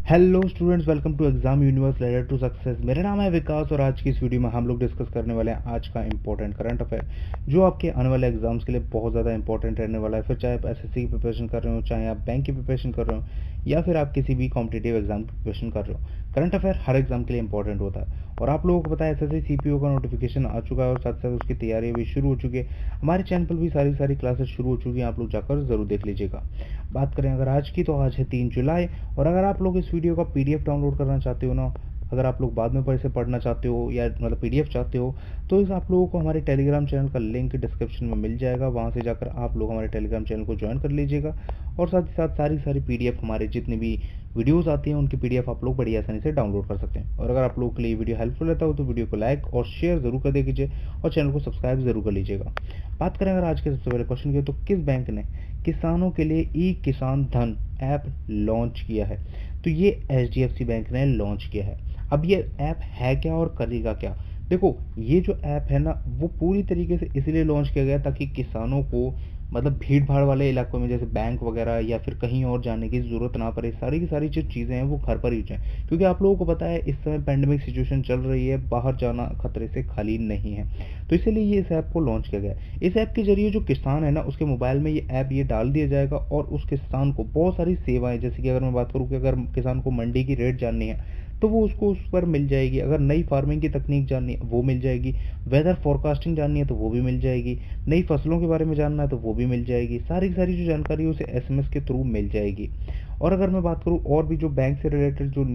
Hello students, welcome to exam universe letter to success. मेरा नाम है विकास और आज की इस वीडियो में हम लोग डिस्कस करने वाले हैं आज का इंपॉर्टेंट करंट अफेयर जो आपके आने वाले एग्जाम्स के लिए बहुत ज़्यादा इंपॉर्टेंट रहने वाला है। फिर चाहे आप एसएससी की प्रिपरेशन कर रहे हो, चाहे आप बैंक की प्रिपरेशन कर रहे हो, या फिर आप किसी भी कॉम्पिटेटिव एग्जाम की प्रिपरेशन कर रहे हो, करंट अफेयर हर एग्जाम के लिए इंपॉर्टेंट होता है। और आप लोगों को पता है एसएससी सीपीओ का नोटिफिकेशन आ चुका है और साथ साथ उसकी तैयारी भी शुरू हो चुकी है। हमारे चैनल पर भी सारी क्लासेस शुरू हो चुकी हैं, आप लोग जाकर ज़रूर देख लीजिएगा। बात करें अगर आज की, तो आज है 3 जुलाई। और अगर आप लोग इस वीडियो का पीडीएफ डाउनलोड करना चाहते हो ना, अगर आप लोग बाद में इसे पढ़ना चाहते हो या मतलब पीडीएफ चाहते हो, तो इस आप लोगों को हमारे टेलीग्राम चैनल का लिंक डिस्क्रिप्शन में मिल जाएगा। वहाँ से जाकर आप लोग हमारे टेलीग्राम चैनल को ज्वाइन कर लीजिएगा और साथ ही साथ सारी पीडीएफ हमारे जितने भी वीडियोस आती हैं उनकी पीडीएफ आप लोग बड़ी आसानी से डाउनलोड कर सकते हैं। और अगर आप लोगों के लिए वीडियो हेल्पफुल रहता हो तो वीडियो को लाइक और शेयर जरूर कर दीजिए और चैनल को सब्सक्राइब जरूर कर लीजिएगा। बात करें अगर आज के सबसे पहले क्वेश्चन की, तो किस बैंक ने किसानों के लिए ई किसान धन ऐप लॉन्च किया है? तो ये एचडीएफसी बैंक ने लॉन्च किया है। अब ये ऐप है क्या और करेगा क्या? देखो, ये जो ऐप है ना, वो पूरी तरीके से इसलिए लॉन्च किया गया ताकि किसानों को मतलब भीड़ भाड़ वाले इलाकों में जैसे बैंक वगैरह या फिर कहीं और जाने की ज़रूरत ना पड़े। सारी की सारी जो चीज़ें हैं वो घर पर ही हो जाएँ, क्योंकि आप लोगों को पता है इस समय पैंडेमिक सिचुएशन चल रही है, बाहर जाना खतरे से खाली नहीं है। तो इसीलिए ये इस ऐप को लॉन्च किया गया है। इस ऐप के जरिए जो किसान है ना, उसके मोबाइल में ये ऐप ये डाल दिया जाएगा और उस किसान को बहुत सारी सेवाएं, जैसे कि अगर मैं बात करूँ कि अगर किसान को मंडी की रेट जाननी है तो वो उसको उस पर मिल जाएगी। अगर नई फार्मिंग की तकनीक जाननी है वो मिल जाएगी। वेदर फोरकास्टिंग जाननी है तो वो भी मिल जाएगी। नई फसलों के बारे में जानना है तो वो भी मिल जाएगी। सारी की सारी जो जानकारी है उसे एसएमएस के थ्रू मिल जाएगी। और अगर मैं बात करूँ और भी जो बैंक से रिलेटेड जो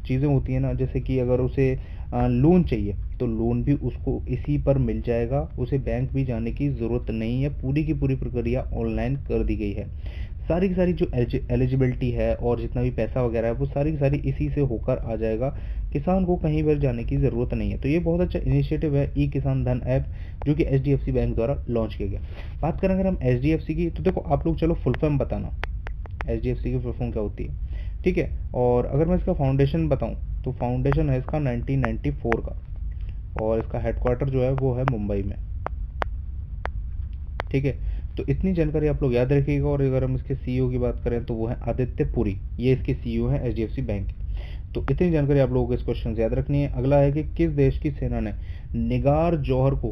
चीज़ें होती हैं ना, जैसे कि अगर उसे लोन चाहिए तो लोन भी उसको इसी पर मिल जाएगा। उसे बैंक भी जाने की ज़रूरत नहीं है। पूरी की पूरी प्रक्रिया ऑनलाइन कर दी गई है। सारी की सारी जो एलिजिबिलिटी है और जितना भी पैसा वगैरह है वो सारी की सारी इसी से होकर आ जाएगा। किसान को कहीं पर जाने की ज़रूरत नहीं है। तो ये बहुत अच्छा इनिशिएटिव है ई किसान धन ऐप, जो कि एचडीएफसी बैंक द्वारा लॉन्च किया गया। बात करें अगर हम एचडीएफसी की, तो देखो आप लोग चलो फुल फॉर्म बताना एचडीएफसी की फुल फॉर्म क्या होती है, ठीक है। और अगर मैं इसका फाउंडेशन बताऊं तो फाउंडेशन है इसका 1994 का, और इसका हेडक्वार्टर जो है वो है मुंबई में, ठीक है। तो इतनी जानकारी आप लोग याद रखिएगा। और अगर हम इसके सीईओ की बात करें तो वो है आदित्य पुरी, ये इसके सीईओ हैं एचडीएफसी बैंक के। तो इतनी जानकारी आप लोगों को इस क्वेश्चन से याद रखनी है। अगला है कि किस देश की सेना ने निगार जौहर को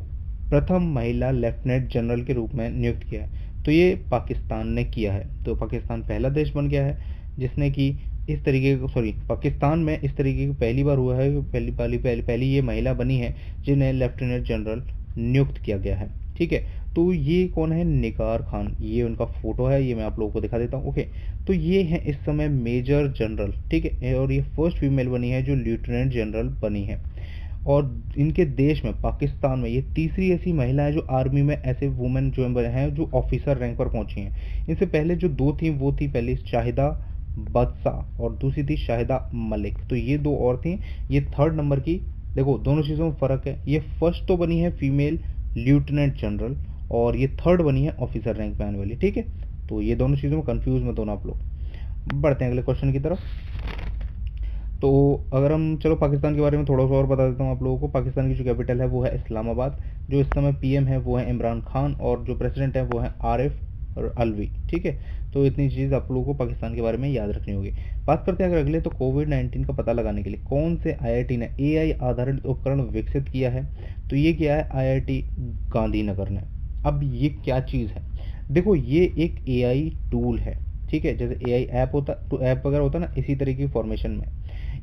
प्रथम महिला लेफ्टिनेंट जनरल के रूप में नियुक्त किया है? तो ये पाकिस्तान ने किया है। तो पाकिस्तान पहला देश बन गया है जिसने कि इस तरीके को, सॉरी, पाकिस्तान में इस तरीके की पहली बार हुआ है, पहली ये महिला बनी है जिन्हें लेफ्टिनेंट जनरल नियुक्त किया गया है, ठीक है। तो ये कौन है? निगार खान, ये उनका फोटो है, ये मैं आप लोगों को दिखा देता हूँ। ओके, तो ये है इस समय मेजर जनरल, ठीक है। और ये फर्स्ट फीमेल बनी है जो लेफ्टिनेंट जनरल बनी है। और इनके देश में पाकिस्तान में ये तीसरी ऐसी महिला है जो आर्मी में ऐसे वुमेन जो हैं जो ऑफिसर रैंक पर पहुंची हैं। इनसे पहले जो दो थी वो थी पहली शाहिदा बादशाह और दूसरी थी शाहिदा मलिक। तो ये दो और थी, ये थर्ड नंबर की। देखो दोनों चीज़ों में फ़र्क है। ये फर्स्ट तो बनी है फीमेल लेफ्टिनेंट जनरल और ये थर्ड बनी है ऑफिसर रैंक पे आने वाली, ठीक है। तो ये दोनों चीज़ों में कंफ्यूज मत होना आप लोग। बढ़ते हैं अगले क्वेश्चन की तरफ। तो अगर हम चलो पाकिस्तान के बारे में थोड़ा सा और बता देता हूँ आप लोगों को। पाकिस्तान की जो कैपिटल है वो है इस्लामाबाद। जो इस समय पीएम है वो है इमरान खान और जो प्रेसिडेंट है वो है आरिफ और अलवी, ठीक है। तो इतनी चीज़ आप लोगों को पाकिस्तान के बारे में याद रखनी होगी। बात करते हैं अगर अगले, तो कोविड-19 का पता लगाने के लिए कौन से आईआईटी ने एआई आधारित उपकरण विकसित किया है? तो ये किया है आईआईटी गांधीनगर ने। अब ये क्या चीज़ है? देखो, ये एक एआई टूल है, ठीक है। जैसे एआई ऐप होता तो ऐप वगैरह होता ना, इसी तरीके की फॉर्मेशन में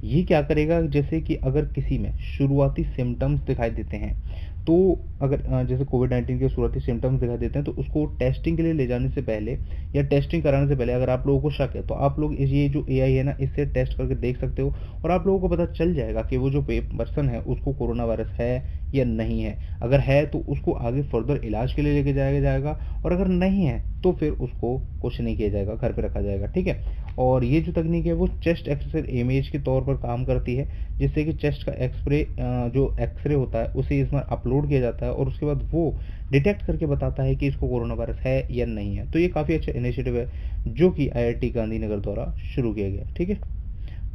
ये क्या करेगा, जैसे कि अगर किसी में शुरुआती सिम्टम्स दिखाई देते हैं, तो अगर जैसे कोविड-19 के शुरुआती सिम्टम्स दिखाई देते हैं तो उसको टेस्टिंग के लिए ले जाने से पहले या टेस्टिंग कराने से पहले अगर आप लोगों को शक है तो आप लोग ये जो एआई है ना, इससे टेस्ट करके देख सकते हो और आप लोगों को पता चल जाएगा कि वो जो पर्सन है उसको कोरोना वायरस है या नहीं है। अगर है तो उसको आगे फर्दर इलाज के लिए लेके जाया जाएगा और अगर नहीं है तो फिर उसको कुछ नहीं किया जाएगा, घर पे रखा जाएगा, ठीक है। और ये जो तकनीक है वो चेस्ट एक्सरे इमेज के तौर पर काम करती है, जिससे कि चेस्ट का जो एक्सरे होता है उसे इसमें अपलोड किया जाता है और उसके बाद वो डिटेक्ट करके बताता है कि इसको कोरोना वायरस है या नहीं है। तो ये काफ़ी अच्छा इनिशिएटिव है जो कि आईआईटी गांधीनगर द्वारा शुरू किया गया, ठीक है।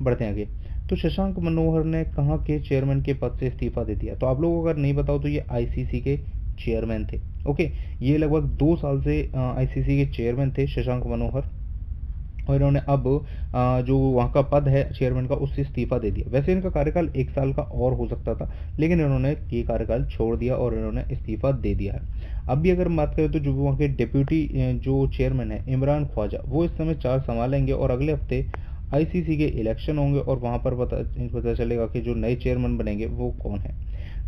बढ़ते हैं आगे। तो शशांक मनोहर ने कहाँ के चेयरमैन के पद से इस्तीफा दे दिया? तो आप लोगों को अगर नहीं बताओ तो ये आईसीसी के चेयरमैन थे, ओके। ये लगभग 2 साल से आईसीसी के चेयरमैन थे शशांक मनोहर। और इन्होंने अब जो वहाँ का पद है चेयरमैन का उससे इस्तीफा दे दिया। वैसे इनका कार्यकाल 1 साल का और हो सकता था, लेकिन इन्होंने ये कार्यकाल छोड़ दिया और इन्होंने इस्तीफा दे दिया है। अब भी अगर हम बात करें तो जो वहाँ के डिप्यूटी जो चेयरमैन है इमरान ख्वाजा, वो इस समय चार्ज संभालेंगे और अगले हफ्ते आईसीसी के इलेक्शन होंगे और वहाँ पर पता चलेगा कि जो नए चेयरमैन बनेंगे वो कौन है।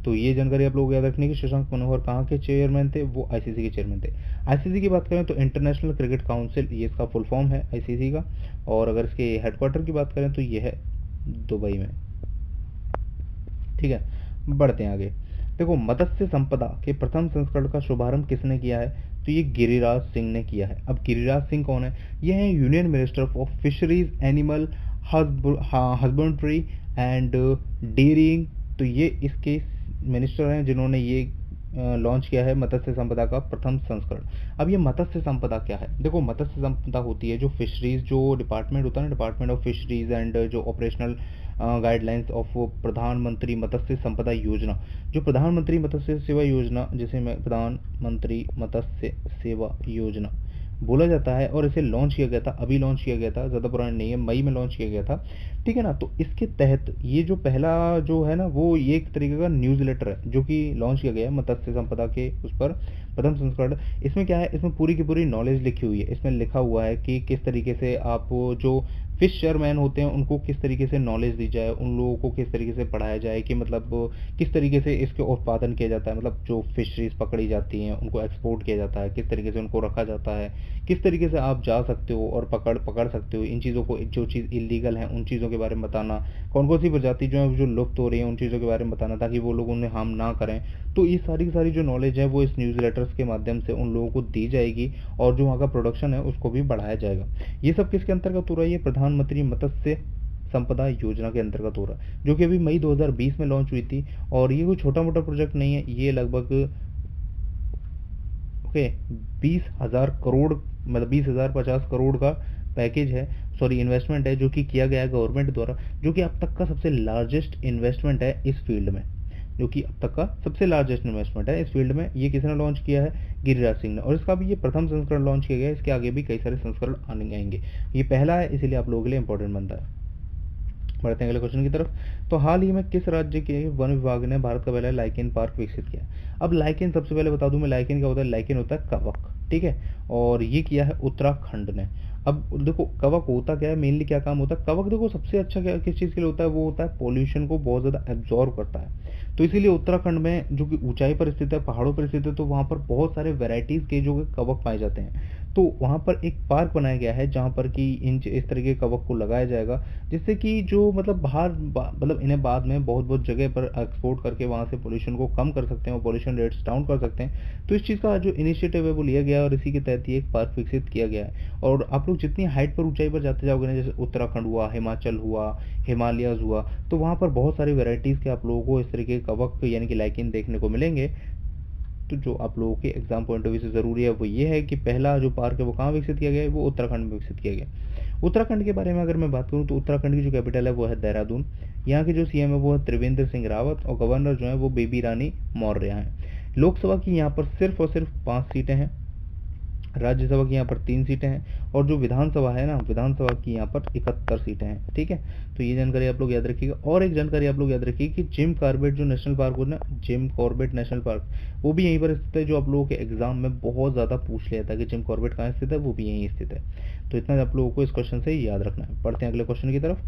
तो ये जानकारी आप लोग याद रखने की, शशांक मनोहर कहाँ के चेयरमैन थे, वो आईसीसी के चेयरमैन थे। आईसीसी की बात करें तो इंटरनेशनल क्रिकेट काउंसिल, ये इसका फुल फॉर्म है आईसीसी का। और अगर इसके हेडक्वार्टर की बात करें तो ये है दुबई में। ठीक है, बढ़ते हैं आगे। देखो, मत्स्य संपदा के प्रथम संस्करण का शुभारंभ किसने किया है, तो ये गिरिराज सिंह ने किया है। अब गिरिराज सिंह कौन है, ये है union minister of fisheries, animal husbandry and dairying. तो ये इसके मिनिस्टर हैं जिन्होंने ये लॉन्च किया है मत्स्य संपदा का प्रथम संस्करण। अब ये मत्स्य संपदा क्या है, देखो मत्स्य संपदा होती है जो फिशरीज जो डिपार्टमेंट होता है ना, डिपार्टमेंट ऑफ फिशरीज एंड जो ऑपरेशनल गाइडलाइंस ऑफ प्रधानमंत्री मत्स्य संपदा योजना, जो प्रधानमंत्री मत्स्य सेवा योजना, जिसे मैं प्रधानमंत्री मत्स्य सेवा योजना बोला जाता है, और इसे लॉन्च किया गया था, अभी लॉन्च किया गया था, ज़्यादा पुराना नहीं है, मई में लॉन्च किया गया था। ठीक है ना। तो इसके तहत ये जो पहला जो है ना, वो ये एक तरीके का न्यूज़ लेटर है जो कि लॉन्च किया गया है मत्स्य संपदा के उस पर प्रथम संस्करण। इसमें क्या है, इसमें पूरी की पूरी नॉलेज लिखी हुई है। इसमें लिखा हुआ है कि किस तरीके से आप जो फिशरमैन होते हैं उनको किस तरीके से नॉलेज दी जाए, उन लोगों को किस तरीके से पढ़ाया जाए कि मतलब किस तरीके से इसके उत्पादन किया जाता है, मतलब जो फिशरीज पकड़ी जाती हैं उनको एक्सपोर्ट किया जाता है, किस तरीके से उनको रखा जाता है, किस तरीके से आप जा सकते हो और पकड़ सकते हो इन चीज़ों को, जो चीज़ इलीगल है उन चीज़ों के बारे में बताना, कौन कौन सी प्रजाति जो है जो लुप्त हो रही है उन चीज़ों के बारे में बताना, ताकि वो लोग उन्हें हार्म ना करें। तो ये सारी की सारी जो नॉलेज है वो इस न्यूज़ लेटर्स के माध्यम से उन लोगों को दी जाएगी और जो वहाँ का प्रोडक्शन है उसको भी बढ़ाया जाएगा। ये सब किसके अंतर्गत हो रहा है, ये प्रधानमंत्री मत्स्य संपदा योजना के अंतर्गत हो रहा है, जो कि अभी मई 2020 में लॉन्च हुई थी। और ये कोई छोटा मोटा प्रोजेक्ट नहीं है, ये लगभग ओके 20,000 करोड़, मतलब 20,050 करोड़ का पैकेज है, सॉरी इन्वेस्टमेंट है, जो कि किया गया है गवर्नमेंट द्वारा, जो कि अब तक का सबसे लार्जेस्ट इन्वेस्टमेंट है इस फील्ड में, जो कि अब तक का सबसे लार्जेस्ट इन्वेस्टमेंट है इस फील्ड में। ये किसने लॉन्च किया है, गिरिराज सिंह ने, और इसका भी ये प्रथम संस्करण लॉन्च किया गया है। इसके आगे भी कई सारे संस्करण आएंगे, ये पहला है इसीलिए आप लोगों के लिए इंपॉर्टेंट बनता है। बढ़ते हैं अगले क्वेश्चन की तरफ। तो हाल ही में किस राज्य के वन विभाग ने भारत का पहला लाइकेन पार्क विकसित किया। अब लाइकेन, सबसे पहले बता दूं मैं, लाइकेन क्या होता है, लाइकेन होता है कवक। ठीक है, और ये किया है उत्तराखंड ने। अब देखो कवक होता क्या है, मेनली क्या काम होता है कवक, देखो सबसे अच्छा क्या किस चीज़ के लिए होता है, वो होता है पॉल्यूशन को बहुत ज़्यादा एब्जॉर्व करता है। तो इसीलिए उत्तराखंड में जो कि ऊंचाई पर स्थित है, पहाड़ों पर स्थित है, तो वहाँ पर बहुत सारे वेराइटीज़ के जो कवक पाए जाते हैं। तो वहाँ पर एक पार्क बनाया गया है जहाँ पर कि इस तरह के कवक को लगाया जाएगा, जिससे कि जो मतलब मतलब इन्हें बाद में बहुत बहुत जगह पर एक्सपोर्ट करके वहाँ से पोल्यूशन को कम कर सकते हैं और पोल्यूशन रेट्स डाउन कर सकते हैं। तो इस चीज़ का जो इनिशिएटिव है वो लिया गया है और इसी के तहत ये एक पार्क विकसित किया गया है। और आप लोग जितनी हाइट पर ऊंचाई पर जाते जाओगे ना, जैसे उत्तराखंड हुआ, हिमाचल हुआ, हिमालयस हुआ, तो वहाँ पर बहुत सारी वेराइटीज़ के आप लोगों को इस तरीके के कवक यानी कि लाइकेन देखने को मिलेंगे। तो जो आप लोगों के एग्जाम पॉइंट ऑफ व्यू से ज़रूरी है वो ये है कि पहला जो पार्क है वो कहाँ विकसित किया गया है, वो उत्तराखंड में विकसित किया गया। उत्तराखंड के बारे में अगर मैं बात करूँ तो उत्तराखंड की जो कैपिटल है वो है देहरादून। यहाँ के जो सीएम है वो है त्रिवेंद्र सिंह रावत और गवर्नर जो है वो बेबी रानी मौर्य हैं। लोकसभा की यहाँ पर सिर्फ और सिर्फ 5 सीटें हैं, राज्यसभा की यहाँ पर 3 सीटें हैं, और जो विधानसभा है ना, विधानसभा की यहाँ पर 71 सीटें हैं। ठीक है, तो ये जानकारी आप लोग याद रखिएगा। और एक जानकारी आप लोग याद रखिए कि जिम कॉर्बेट जो नेशनल पार्क हो ना, जिम कॉर्बेट नेशनल पार्क, वो भी यहीं पर स्थित है, जो आप लोगों के एग्जाम में बहुत ज़्यादा पूछ लिया था कि जिम कॉर्बेट कहाँ स्थित है, वो भी यहीं स्थित है। तो इतना आप लोगों को इस क्वेश्चन से याद रखना है। पढ़ते हैं अगले क्वेश्चन की तरफ।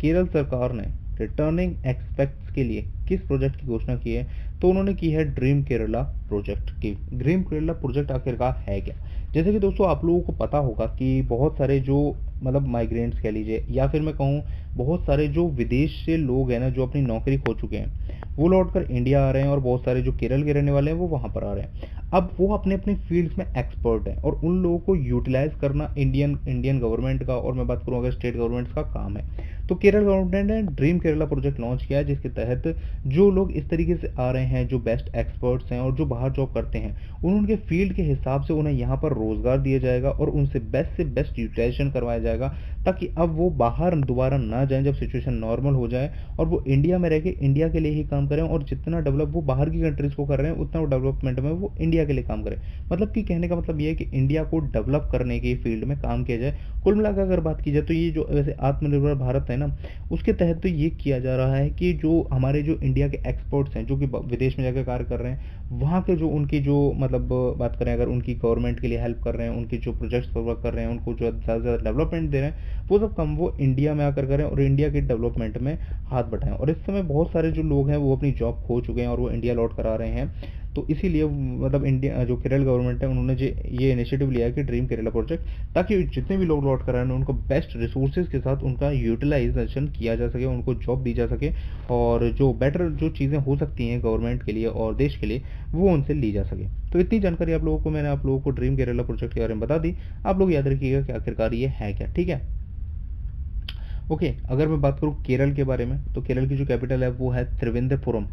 केरल सरकार ने रिटर्निंग एक्सपेक्ट्स के लिए किस प्रोजेक्ट की घोषणा की है, तो उन्होंने की है ड्रीम केरला प्रोजेक्ट की। ड्रीम केरला प्रोजेक्ट आखिरकार है क्या। जैसे कि दोस्तों आप लोगों को पता होगा कि बहुत सारे जो मतलब माइग्रेंट्स कह लीजिए, या फिर मैं कहूँ बहुत सारे जो विदेश से लोग हैं ना, जो अपनी नौकरी खो चुके हैं, वो लौटकर इंडिया आ रहे हैं, और बहुत सारे जो केरल के रहने वाले हैं वो वहाँ पर आ रहे हैं। अब वो अपने अपने फील्ड्स में एक्सपर्ट हैं, और उन लोगों को यूटिलाइज करना इंडियन गवर्नमेंट का, और मैं बात करूँ अगर स्टेट गवर्नमेंट्स का काम है। तो केरल गवर्नमेंट ने ड्रीम केरला प्रोजेक्ट लॉन्च किया है, जिसके तहत जो लोग इस तरीके से आ रहे हैं, जो बेस्ट एक्सपर्ट्स हैं और जो बाहर जॉब करते हैं, उनके फील्ड के हिसाब से उन्हें यहाँ पर रोजगार दिया जाएगा और उनसे बेस्ट से बेस्ट यूटिलाइजेशन करवाया जाएगा, ताकि अब वो बाहर दोबारा ना जाएं जब सिचुएशन नॉर्मल हो जाए, और वो इंडिया में रह के इंडिया के लिए ही काम करें, और जितना डेवलप वो बाहर की कंट्रीज को कर रहे हैं उतना वो डेवलपमेंट में वो इंडिया के लिए काम करें। मतलब कि कहने का मतलब ये है कि इंडिया को डेवलप करने के फील्ड में काम किया जाए। कुल मिलाकर अगर बात की जाए तो ये जो वैसे आत्मनिर्भर भारत है ना, उसके तहत तो ये किया जा रहा है कि जो हमारे जो इंडिया के एक्सपर्ट्स हैं जो कि विदेश में जाकर कार्य कर रहे हैं, वहाँ के जो उनकी जो मतलब बात करें अगर उनकी गवर्नमेंट के लिए हेल्प कर रहे हैं, उनकी जो प्रोजेक्ट्स पर वर्क कर रहे हैं, उनको जो ज़्यादा से ज़्यादा डेवलपमेंट दे रहे हैं, वो सब काम वो इंडिया में आकर करें और इंडिया के डेवलपमेंट में हाथ बटाएं। और इस समय बहुत सारे जो लोग हैं वो अपनी जॉब खो चुके हैं और वो इंडिया लौट कर आ रहे हैं। तो इसीलिए मतलब इंडिया जो केरल गवर्नमेंट है उन्होंने जो ये इनिशिएटिव लिया है कि ड्रीम केरला प्रोजेक्ट, ताकि जितने भी लोग लौट कर आए हैं उनको बेस्ट रिसोर्सेज के साथ उनका यूटिलाइजेशन किया जा सके, उनको जॉब दी जा सके, और जो बेटर जो चीज़ें हो सकती हैं गवर्नमेंट के लिए और देश के लिए वो उनसे ली जा सके। तो इतनी जानकारी आप लोगों को मैंने आप लोगों को ड्रीम केरला प्रोजेक्ट के बारे में बता दी। आप लोग याद रखिएगा कि आखिरकार ये है क्या, ठीक है। ओके, अगर मैं बात करूँ केरल के बारे में, तो केरल की जो कैपिटल है वो है त्रिवेंद्रपुरम,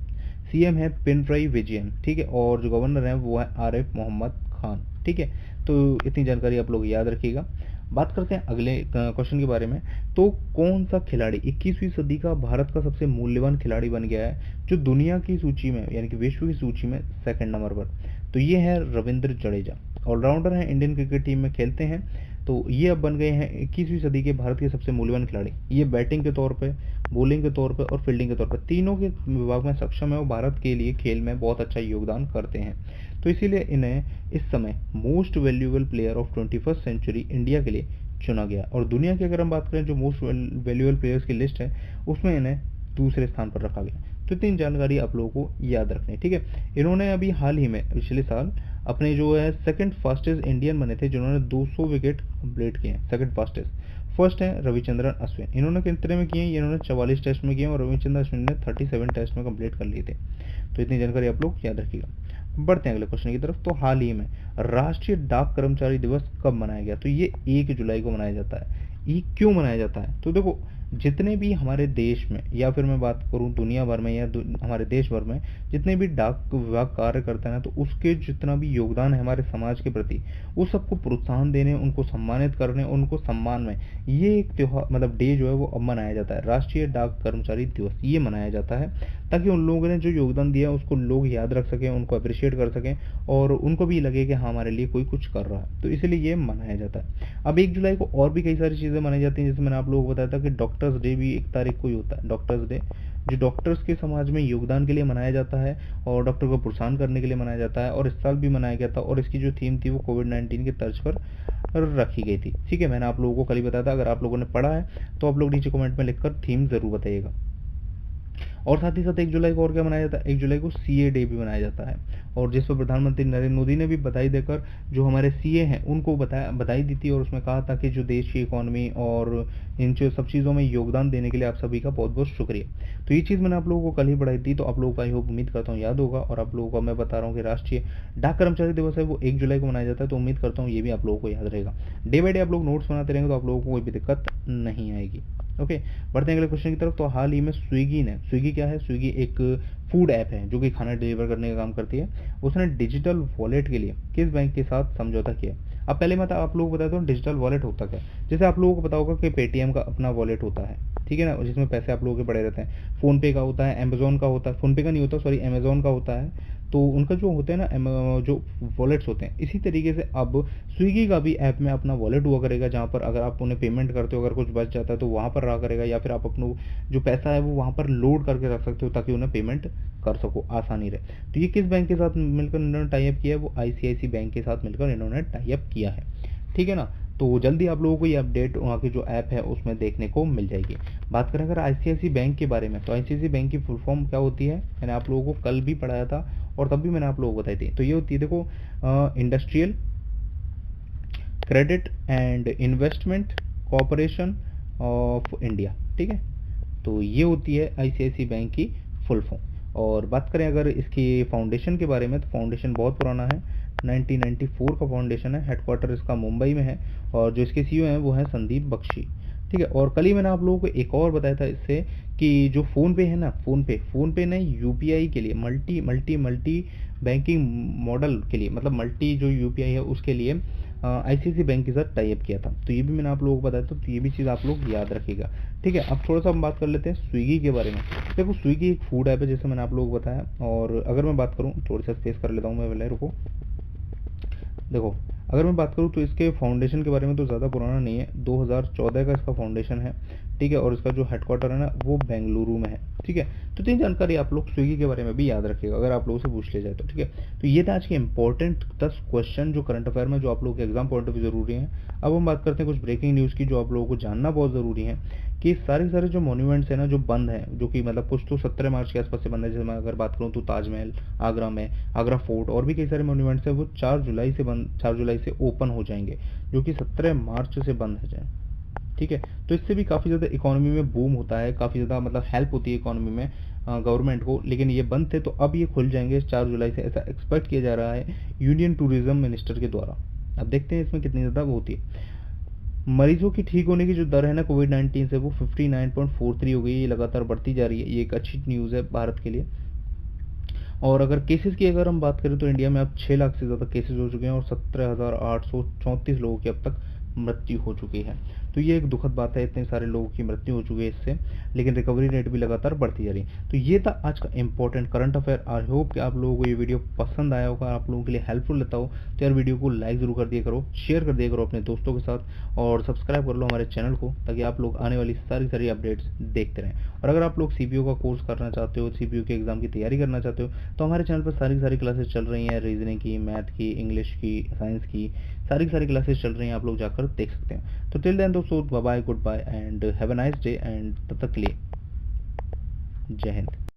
सीएम है पिनरई विजयन, ठीक है, और जो गवर्नर है वो है आरिफ मोहम्मद खान, ठीक है। तो इतनी जानकारी आप लोग याद रखिएगा। बात करते हैं अगले क्वेश्चन के बारे में। तो कौन सा खिलाड़ी 21वीं सदी का भारत का सबसे मूल्यवान खिलाड़ी बन गया है जो दुनिया की सूची में यानी कि विश्व की सूची में सेकंड नंबर पर? तो ये है रविंद्र जडेजा, ऑलराउंडर हैं, इंडियन क्रिकेट टीम में खेलते हैं। तो ये अब बन गए हैं 21वीं सदी के भारत के सबसे मूल्यवान खिलाड़ी। ये बैटिंग के तौर पे, बॉलिंग के तौर पे और फील्डिंग के तौर पे तीनों के विभाग में सक्षम है और भारत के लिए खेल में बहुत अच्छा योगदान करते हैं। तो इसीलिए इन्हें इस समय most valuable player of 21st century India के लिए चुना गया। और दुनिया की अगर हम बात करें जो मोस्ट वैल्यूएबल प्लेयर्स की लिस्ट है उसमें इन्हें दूसरे स्थान पर रखा गया। तो इतनी जानकारी आप लोगों को याद रखनी है, ठीक है। इन्होंने अभी हाल ही में पिछले साल अपने जो है सेकंड फास्टेस्ट इंडियन बने थे जिन्होंने 200 विकेट कंप्लीट किए हैं, सेकंड फास्टेस्ट। फर्स्ट है रविचंद्रन अश्विन, इन्होंने कितने में किए? इन्होंने 44 टेस्ट में किए और रविचंद्रन अश्विन ने 37 टेस्ट में कंप्लीट कर लिए थे। तो इतनी जानकारी आप लोग याद रखिएगा। बढ़ते हैं अगले क्वेश्चन की तरफ। तो हाल ही में राष्ट्रीय डाक कर्मचारी दिवस कब मनाया गया? तो ये 1 जुलाई को मनाया जाता है। ये क्यों मनाया जाता है? तो देखो, जितने भी हमारे देश में या फिर मैं बात करूं दुनिया भर में या हमारे देश भर में जितने भी डाक विभाग कार्य करता है ना, तो उसके जितना भी योगदान है हमारे समाज के प्रति, उस सबको प्रोत्साहन देने, उनको सम्मानित करने, उनको सम्मान में ये एक त्योहार मतलब डे जो है वो अब मनाया जाता है। राष्ट्रीय डाक कर्मचारी दिवस ये मनाया जाता है ताकि उन लोगों ने जो योगदान दिया उसको लोग याद रख सकें, उनको अप्रिशिएट कर सकें और उनको भी लगे कि हाँ हमारे लिए कोई कुछ कर रहा है। तो इसलिए ये मनाया जाता है। अब 1 जुलाई को और भी कई सारी चीज़ें मनाई जाती हैं, जैसे मैंने आप लोगों को बताया था कि डॉक्टर्स डे भी 1 तारीख को ही होता है। डॉक्टर्स डे जो डॉक्टर्स के समाज में योगदान के लिए मनाया जाता है और डॉक्टर को प्रोत्साहन करने के लिए मनाया जाता है, और इस साल भी मनाया गया था और इसकी जो थीम थी वो कोविड-19 की तर्ज पर रखी गई थी, ठीक है। मैंने आप लोगों को कल ही बताया था, अगर आप लोगों ने पढ़ा है तो आप लोग नीचे कमेंट में लिखकर थीम जरूर बताइएगा। और साथ ही साथ 1 जुलाई को और क्या मनाया जाता है? 1 जुलाई को सीए डे भी मनाया जाता है, और जिस पर प्रधानमंत्री नरेंद्र मोदी ने भी बधाई देकर जो हमारे सीए हैं उनको बधाई दी थी और उसमें कहा था कि जो देश की इकोनॉमी और इन सब चीज़ों में योगदान देने के लिए आप सभी का बहुत बहुत शुक्रिया। तो ये चीज़ मैंने आप लोगों को कल ही पढ़ाई थी, तो आप लोगों को आई होप उम्मीद करता हूँ याद होगा। और आप लोगों को मैं बता रहा हूँ कि राष्ट्रीय डाक कर्मचारी दिवस है वो 1 जुलाई को मनाया जाता है, तो उम्मीद करता हूँ ये भी आप लोगों को याद रहेगा। डे बाई डे आप लोग नोट्स बनाते रहेंगे तो आप लोगों को कोई भी दिक्कत नहीं आएगी। ओके, बढ़ते हैं अगले क्वेश्चन की तरफ। तो हाल ही में स्विगी क्या है? स्विगी एक फूड ऐप है जो कि खाना डिलीवर करने का काम करती है। उसने डिजिटल वॉलेट के लिए किस बैंक के साथ समझौता किया? अब पहले मैं आप लोगों को बताता हूँ डिजिटल वॉलेट होता क्या है। जैसे आप लोगों को पता होगा कि पेटीएम का अपना वॉलेट होता है, ठीक है ना, जिसमें पैसे आप लोगों के पड़े रहते हैं। फोन पे का होता है, अमेजोन का होता है, फोन पे का नहीं होता सॉरी, अमेजोन का होता है। तो उनका जो होते हैं ना जो वॉलेट्स होते हैं, इसी तरीके से अब स्विगी का भी ऐप में अपना वॉलेट हुआ करेगा, जहाँ पर अगर आप उन्हें पेमेंट करते हो, अगर कुछ बच जाता है तो वहाँ पर रहा करेगा, या फिर आप अपना जो पैसा है वो वहाँ पर लोड करके रख सकते हो ताकि उन्हें पेमेंट कर सको, आसानी रहे। तो ये किस बैंक के साथ मिलकर इन्होंने टाई अप किया है? वो आईसीआईसी बैंक के साथ मिलकर इन्होंने टाई अप किया है, ठीक है ना। तो जल्दी आप लोगों को ये अपडेट वहाँ की जो ऐप है उसमें देखने को मिल जाएगी। बात करें अगर आईसीआईसी बैंक के बारे में, तो आईसीआईसी बैंक की फुल फॉर्म क्या होती है? मैंने आप लोगों को कल भी पढ़ाया था और तब भी मैंने आप लोगों को बताई थी। तो ये होती है, देखो, industrial credit and investment corporation of India, ठीक है। तो ये होती है आईसीआईसी बैंक की फुल फॉर्म। और बात करें अगर इसकी फाउंडेशन के बारे में, तो फाउंडेशन बहुत पुराना है, 1994 का फाउंडेशन है। हेडक्वार्टर इसका मुंबई में है और जो इसके सीईओ हैं वो हैं संदीप बख्शी। ठीक है। और कल ही मैंने आप लोगों को एक और बताया था इससे कि जो फ़ोन पे है ना, फ़ोन पे ने यूपीआई के लिए multi multi multi banking model के लिए, मतलब मल्टी जो यूपीआई है उसके लिए आईसीआईसी बैंक के साथ टाई अप किया था। तो ये भी मैंने आप लोगों को बताया था, तो ये भी चीज़ आप लोग याद रखिएगा। ठीक है, अब थोड़ा सा हम बात कर लेते हैं स्विगी के बारे में। देखो स्विगी एक फूड ऐप है जैसे मैंने आप लोगों को बताया, और अगर मैं बात करूँ, थोड़ी सा स्पेस कर लेता हूँ मैं, पहले रुको। देखो अगर मैं बात करूँ तो इसके फाउंडेशन के बारे में तो ज़्यादा पुराना नहीं है, 2014 का इसका फाउंडेशन है। ठीक है, और इसका जो हेडक्वार्टर है ना वो बेंगलुरु में है। ठीक है, तो तीन जानकारी आप लोग स्विगी के बारे में भी याद रखिएगा अगर आप लोगों से पूछ ले जाए तो। ठीक है, तो ये था आज के इंपॉर्टेंट 10 क्वेश्चन जो करंट अफेयर में जो आप लोगों के एग्जाम पॉइंट ऑफ व्यू जरूरी है। अब हम बात करते हैं कुछ ब्रेकिंग न्यूज़ की जो आप लोगों को जानना बहुत ज़रूरी है, कि सारे के सारे जो मॉन्यूमेंट्स हैं ना जो बंद हैं, जो कि मतलब कुछ तो 17 मार्च के आसपास से बंद है। जैसे मैं अगर बात करूँ तो ताजमहल आगरा में, आगरा फोर्ट और भी कई सारे मॉन्यूमेंट्स हैं, वो 4 जुलाई से ओपन हो जाएंगे, जो कि 17 मार्च से बंद हो जाए। ठीक है, तो इससे भी काफ़ी ज़्यादा इकोनॉमी में बूम होता है, काफ़ी ज़्यादा मतलब हेल्प होती है इकोनॉमी में गवर्नमेंट को। लेकिन ये बंद थे तो अब ये खुल जाएंगे 4 जुलाई से, ऐसा एक्सपेक्ट किया जा रहा है यूनियन टूरिज्म मिनिस्टर के द्वारा। अब देखते हैं इसमें कितनी ज़्यादा वो होती है। मरीजों की ठीक होने की जो दर है ना कोविड-19 से, वो 59.43 हो गई, ये लगातार बढ़ती जा रही है। ये एक अच्छी न्यूज़ है भारत के लिए। और अगर केसेस की अगर हम बात करें तो इंडिया में अब 6 लाख से ज़्यादा केसेस हो चुके हैं और 17,834 लोगों की अब तक मृत्यु हो चुकी है। तो ये एक दुखद बात है, इतने सारे लोगों की मृत्यु हो चुकी है इससे, लेकिन रिकवरी रेट भी लगातार बढ़ती जा रही है। तो ये था आज का important current affair. I hope कि आप लोगों को ये वीडियो पसंद आया होगा, आप लोगों के लिए हेल्पफुल रहता हो। तो यार वीडियो को लाइक ज़रूर कर दिया करो, शेयर कर दिया करो अपने दोस्तों के साथ, और सब्सक्राइब कर लो हमारे चैनल को, ताकि आप लोग आने वाली सारी अपडेट्स देखते रहें। और अगर आप लोग सीपीयू का कोर्स करना चाहते हो, सीपीयू के एग्ज़ाम की तैयारी करना चाहते हो, तो हमारे चैनल पर सारी क्लासेस चल रही हैं, रीजनिंग की, मैथ की, इंग्लिश की, साइंस की, सारी क्लासेस चल रही हैं, आप लोग जाकर देख सकते हैं। तो टिल देन दोस्तों, bye bye, goodbye and have a nice day, and तब तक के लिए जय हिंद।